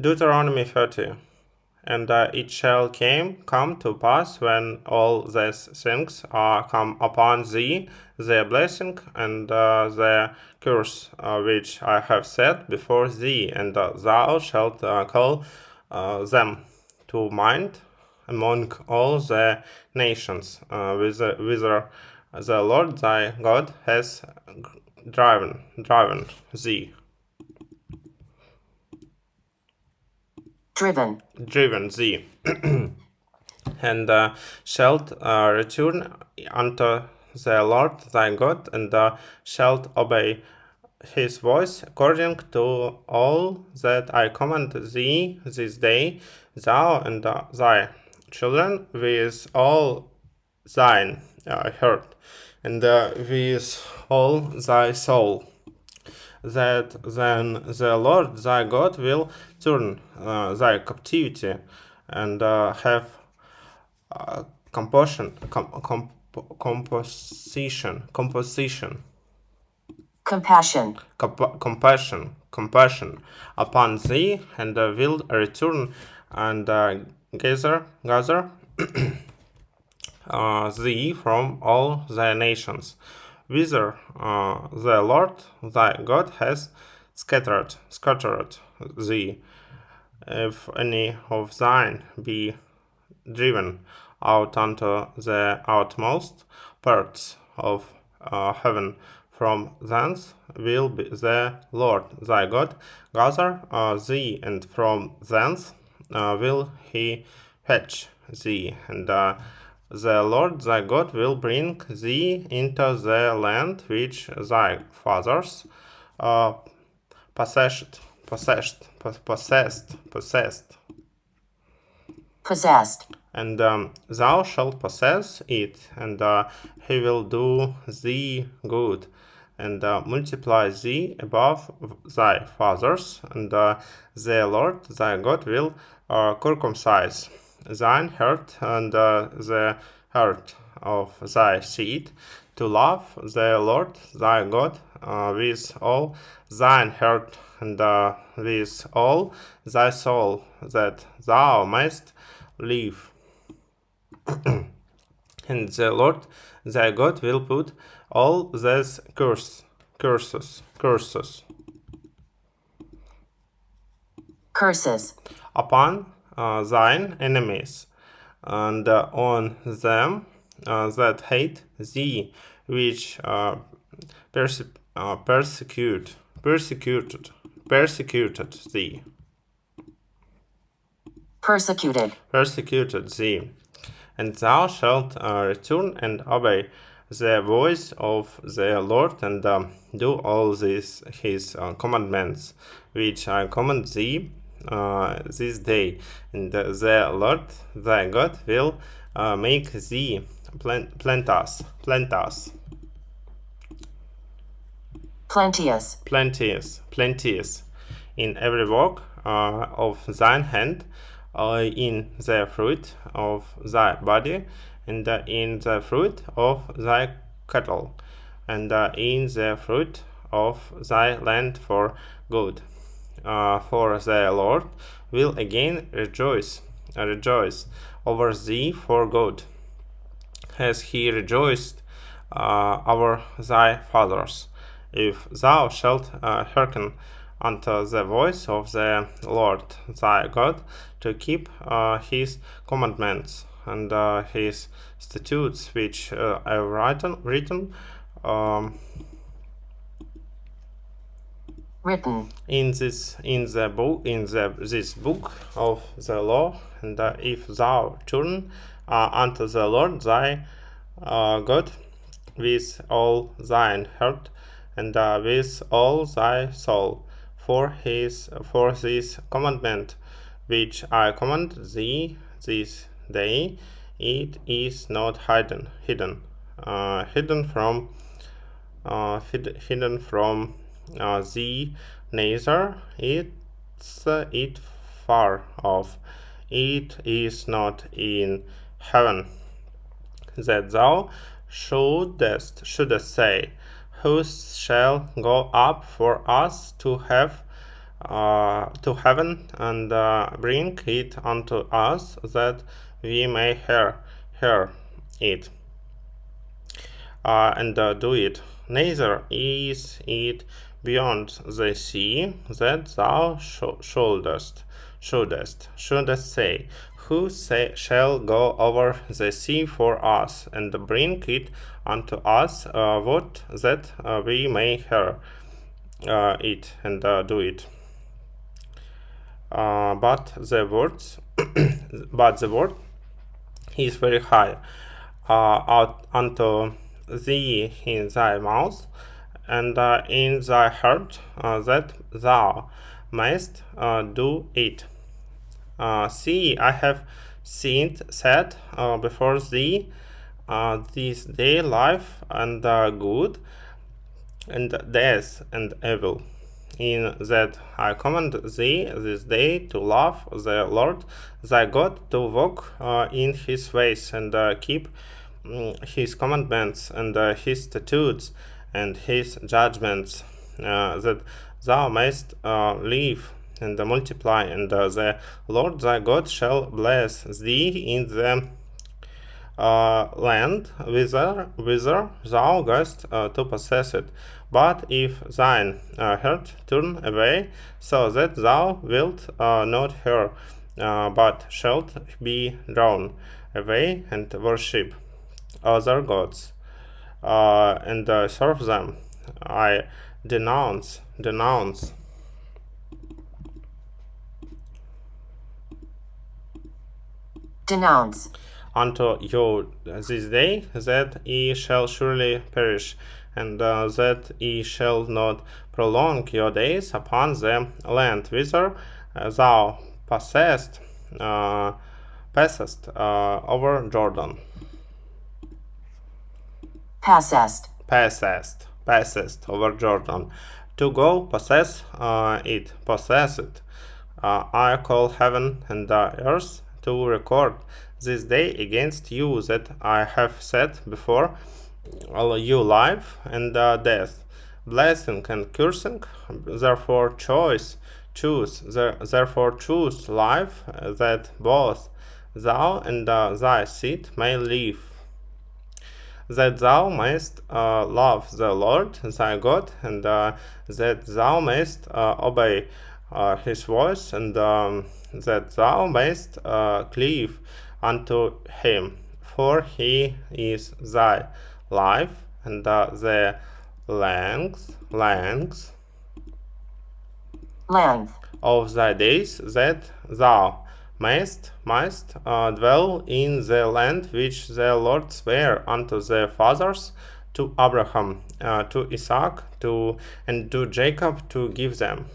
Deuteronomy 30. And it shall come to pass when all these things are come upon thee, the blessing and the curse which I have set before thee, and thou shalt call them to mind among all the nations, whither the Lord thy God has driven thee. Driven thee. And shalt return unto the Lord thy God, and shalt obey his voice according to all that I command thee this day, thou and thy children with all thine heart, and with all thy soul, that then the Lord thy God will turn thy captivity and have composition, compassion upon thee, and will return and gather thee from all the nations, whither the Lord thy God has scattered thee. If any of thine be driven out unto the outmost parts of heaven, from thence will be the Lord thy God gather thee, and from thence will he fetch thee, and the Lord thy God will bring thee into the land which thy fathers possessed, and thou shalt possess it, and he will do thee good, and multiply thee above thy fathers, and the Lord thy God will circumcise thine heart and the heart of thy seed, to love the Lord thy God with all thine heart and with all thy soul, that thou mayst live. And the Lord thy God will put all these curses upon thine enemies, and on them that hate thee, which persecuted thee. Persecuted thee. And thou shalt return and obey the voice of the Lord, and do all these his commandments, which I command thee this day. And the Lord thy God will make thee plenteous in every work of thine hand, in the fruit of thy body, and in the fruit of thy cattle, and in the fruit of thy land for good. For the Lord will again rejoice over thee for good, as he rejoiced over thy fathers, if thou shalt hearken unto the voice of the Lord thy God, to keep his commandments and his statutes, which I have written in this book of the law, and if thou turn unto the Lord thy God with all thine heart and with all thy soul, for this commandment which I command thee this day, it is not hidden from thee, neither it far off, it is not in heaven, that thou shouldest say, who shall go up for us to have to heaven, and bring it unto us, that we may hear it, and do it. Neither is it beyond the sea, that thou shouldest say, who shall go over the sea for us, and bring it unto us, what that we may hear it, and do it. But the word is very high, out unto thee in thy mouth, and in thy heart, that thou mayst do it. See, I have set before thee this day life, and good, and death, and evil. In that I command thee this day to love the Lord thy God, to walk in his ways, and keep his commandments, and his statutes, and his judgments, that thou mayst live and multiply, and the Lord thy God shall bless thee in the land whither thou goest to possess it. But if thine heart turn away, so that thou wilt not hear, but shalt be drawn away, and worship other gods, and serve them, I denounce unto you this day, that ye shall surely perish, and that ye shall not prolong your days upon the land whither thou passest over Jordan. Passest over Jordan, to go possess it. I call heaven and earth to record this day against you, that I have set before all you life and death, blessing and cursing. Therefore choose life, that both thou and thy seed may live, that thou mayst love the Lord thy God, and that thou mayst obey his voice, and that thou mayst cleave unto him. For he is thy life, and the length of thy days, that thou mayst dwell in the land which the Lord sware unto their fathers, to Abraham, to Isaac, and to Jacob, to give them.